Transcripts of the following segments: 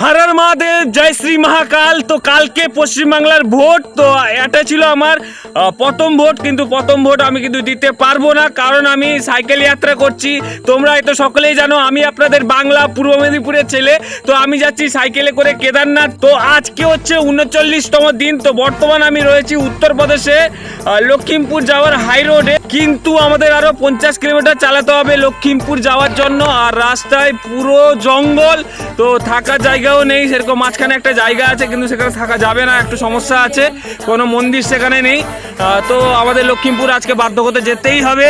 হর হর মহাদেব, জয় শ্রী মহাকাল। তো কালকে পশ্চিমবাংলার ভোট, তো এটা ছিল আমার প্রথম ভোট, কিন্তু প্রথম ভোট আমি কিন্তু দিতে পারবো না, কারণ আমি সাইকেল যাত্রা করছি। তোমরা হয়তো সকলেই জানো আমি আপনাদের বাংলা পূর্ব মেদিনীপুরের ছেলে। তো আমি যাচ্ছি সাইকেলে করে কেদারনাথ। তো আজকে হচ্ছে 39তম দিন। তো বর্তমান আমি রয়েছি উত্তরপ্রদেশে লখিমপুর যাওয়ার হাই রোডে, কিন্তু আমাদের আরও 50 কিলোমিটার চালাতে হবে লখিমপুর যাওয়ার জন্য। আর রাস্তায় পুরো জঙ্গল, তো থাকার জায়গাও নেই সেরকম। মাঝখানে একটা জায়গা আছে কিন্তু সেখানে থাকা যাবে না, একটু সমস্যা আছে, কোনো মন্দির সেখানে নেই। তো আমাদের লখিমপুর আজকে বাধ্য করতে যেতেই হবে।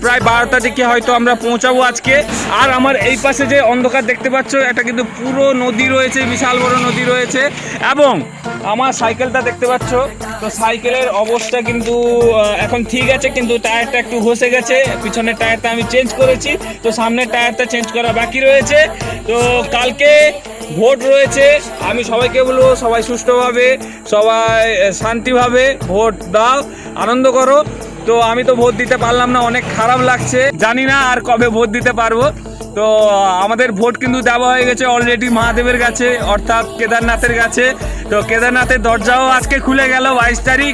প্রায় 12টা দিকে হয়তো আমরা পৌঁছাবো আজকে। আর আমার এই পাশে যে অন্ধকার দেখতে পাচ্ছ, এটা কিন্তু পুরো নদী রয়েছে, বিশাল বড় নদী রয়েছে। এবং আমার সাইকেলটা দেখতে পাচ্ছ, তো সাইকেলের অবস্থা কিন্তু এখন ঠিক আছে, কিন্তু টায়ারটা একটু ঘষে গেছে। পিছনের টায়ারটা আমি চেঞ্জ করেছি, তো সামনের টায়ারটা চেঞ্জ করা বাকি রয়েছে। তো কালকে ভোট রয়েছে, আমি সবাইকে বলবো সবাই সুষ্ঠুভাবে, সবাই শান্তিভাবে ভোট দাও, আনন্দ করো। তো আমি তো ভোট দিতে পারলাম না, অনেক খারাপ লাগছে, জানি না আর কবে ভোট দিতে পারবো। তো আমাদের ভোট কিন্তু দেওয়া হয়ে গেছে অলরেডি মহাদেবের কাছে, অর্থাৎ কেদারনাথের কাছে। তো কেদারনাথের দরজাও আজকে খুলে গেল 22 তারিখ।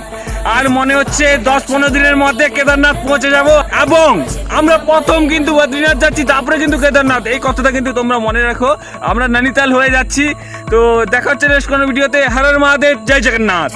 আর মনে হচ্ছে 10-15 দিনের মধ্যে কেদারনাথ পৌঁছে যাব। এবং আমরা প্রথম কিন্তু বদ্রীনাথ যাচ্ছি, তারপরে কিন্তু কেদারনাথ, এই কথাটা কিন্তু তোমরা মনে রাখো। আমরা নৈনিতাল হয়ে যাচ্ছি। তো দেখা হচ্ছে নেক্সট কোনো ভিডিওতে। হর হর মহাদেব, জয় জগন্নাথ।